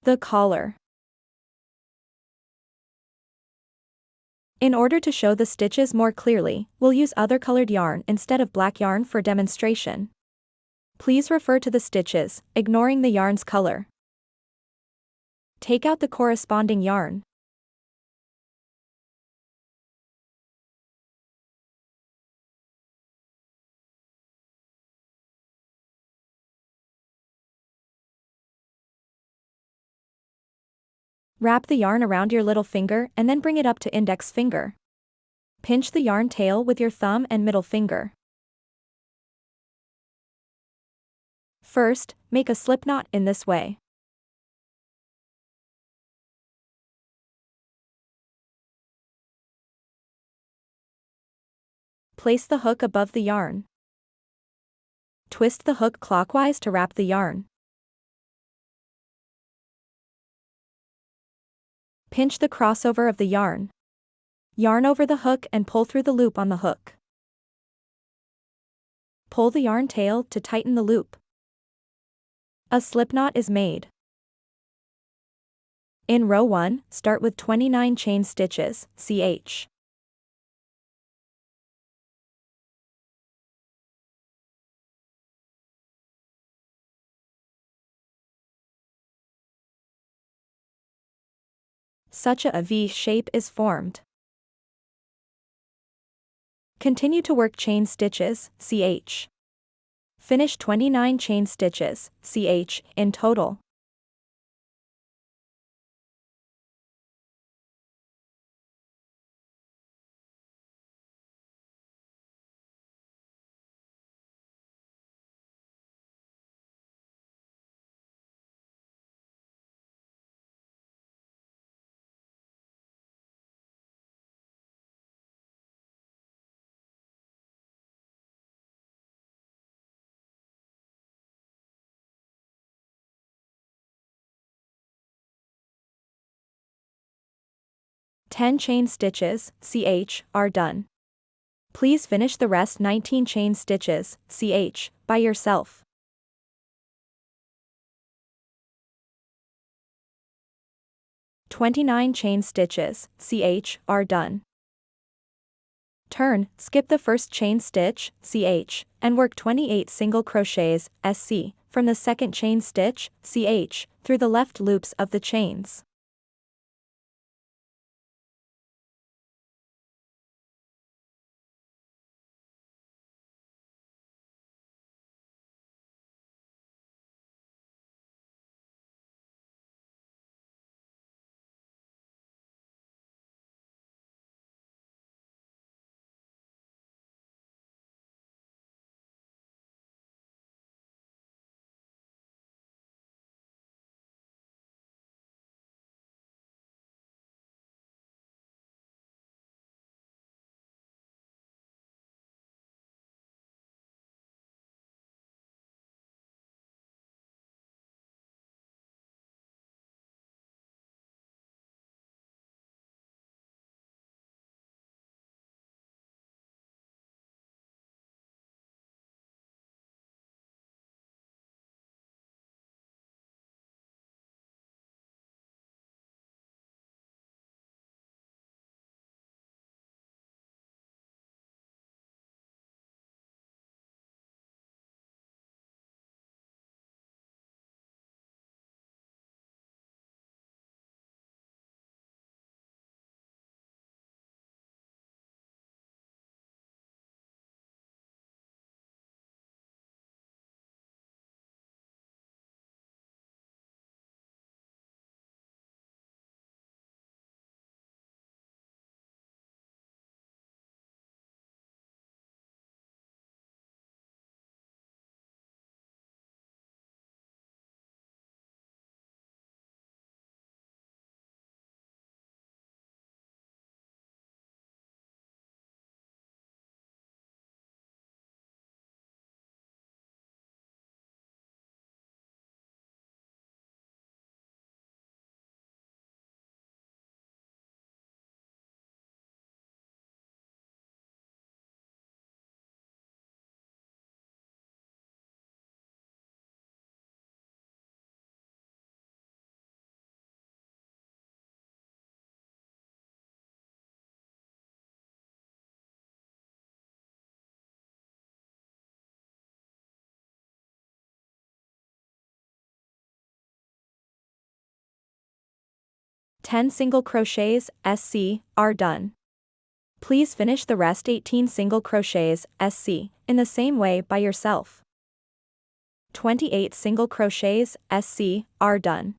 The collar. In order to show the stitches more clearly, we'll use other colored yarn instead of black yarn for demonstration. Please refer to the stitches, ignoring the yarn's color. Take out the corresponding yarn. Wrap the yarn around your little finger and then bring it up to index finger. Pinch the yarn tail with your thumb and middle finger. First, make a slip knot in this way. Place the hook above the yarn. Twist the hook clockwise to wrap the yarn. Pinch the crossover of the yarn. Yarn over the hook and pull through the loop on the hook. Pull the yarn tail to tighten the loop. A slip knot is made. In row 1, start with 29 chain stitches, ch. Such a V shape is formed. Continue to work chain stitches, ch. Finish 29 chain stitches, ch, in total. Ten chain stitches, ch, are done. Please finish the rest 19 chain stitches, ch, by yourself. "29 chain stitches, ch, are done. Turn, skip the first chain stitch, ch, and work 28 single crochets, sc, from the second chain stitch, ch, through the left loops of the chains. 10 single crochets, SC, are done. Please finish the rest 18 single crochets, SC, in the same way by yourself. 28 single crochets, SC, are done.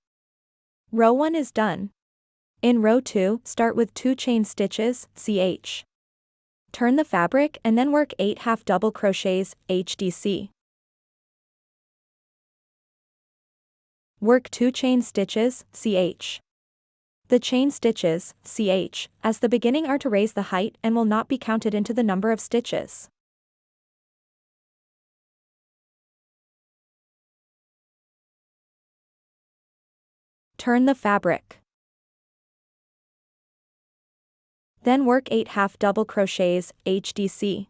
Row 1 is done. In row 2, start with 2 chain stitches, CH. Turn the fabric and then work 8 half double crochets, HDC. Work 2 chain stitches, CH. The chain stitches, CH, as the beginning are to raise the height and will not be counted into the number of stitches. Turn the fabric. Then work 8 half double crochets, HDC.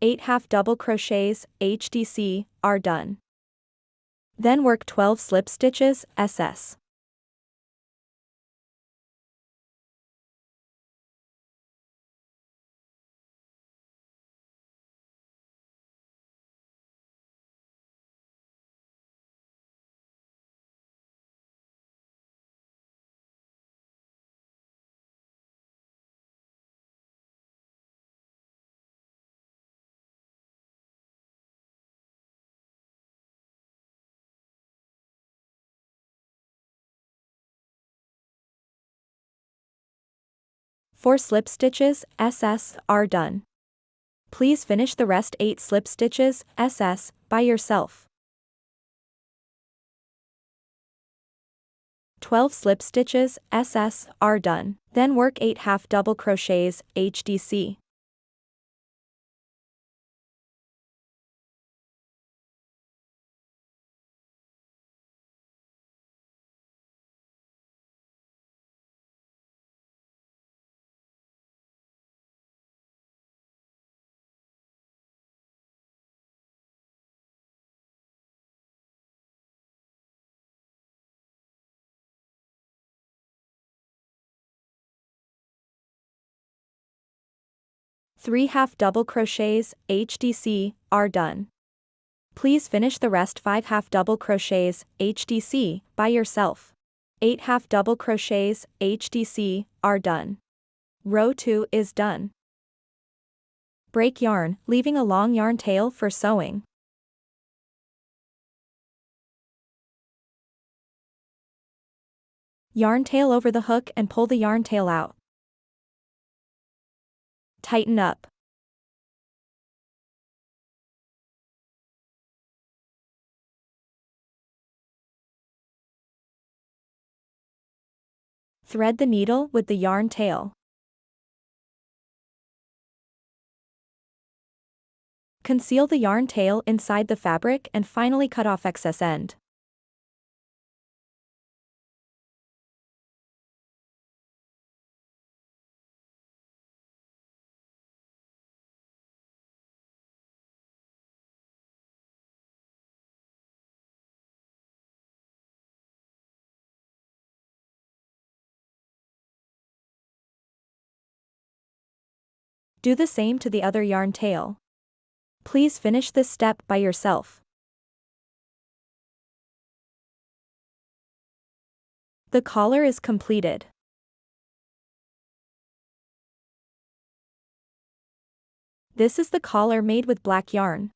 Eight half double crochets, HDC, are done. Then work 12 slip stitches, SS. Four slip stitches, SS, are done. Please finish the rest 8 slip stitches, SS, by yourself. 12 slip stitches, SS, are done. Then work 8 half double crochets, HDC. Three half double crochets, HDC, are done. Please finish the rest 5 half double crochets, HDC, by yourself. 8 half double crochets, HDC, are done. Row 2 is done. Break yarn, leaving a long yarn tail for sewing. Yarn tail over the hook and pull the yarn tail out. Tighten up. Thread the needle with the yarn tail. Conceal the yarn tail inside the fabric and finally cut off excess end. Do the same to the other yarn tail. Please finish this step by yourself. The collar is completed. This is the collar made with black yarn.